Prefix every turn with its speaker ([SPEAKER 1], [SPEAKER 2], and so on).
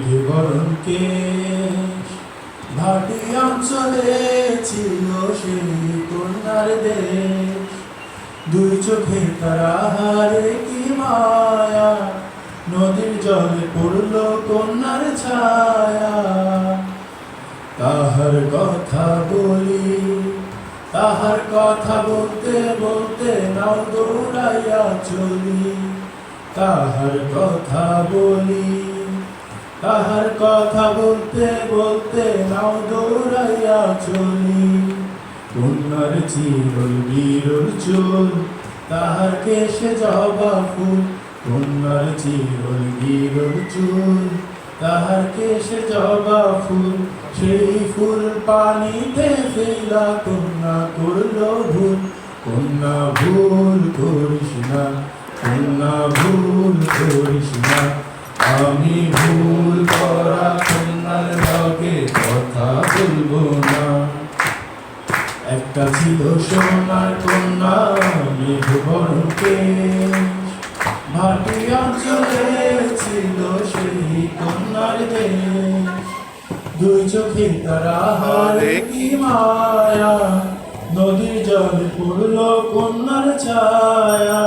[SPEAKER 1] বরণ কেশ ভাটি অঞ্চলে ছিল সেই কন্যার দেশ। দুই চোখে তারা হারে কি মায়া, নদীর জলে পড়ল কন্যার ছায়া। তাহার কথা বলি, তাহার কথা বলতে বলতে নাও দৌড়াইয়া চলি। তাহার কথা বলি, তাহার কথা বলতে বলতে নাও দৌড়াইয়া চলি। কন্যার চিরল বিরল চুল, তাহার কেশে জবা ফুল। কন্যার চিরল বিরল চুল, তাহার কেশে জবা ফুল। সেই ফুল পানিতে ফেলা কন্যা করল ভুল। কন্যা ভুল করিস না, কন্যা ভুল করিস না। আমি ভুল করা কন্যার লগে কথা বলবো না। একটা ছিল সোনার কন্যা মেঘবরণ কেশ, ভাটি অঞ্চলে ছিল সেই কন্যার দেশ। দুই চোখে তারা হারে কি মায়া, নদীর জলে পড়ল কন্যার ছায়া।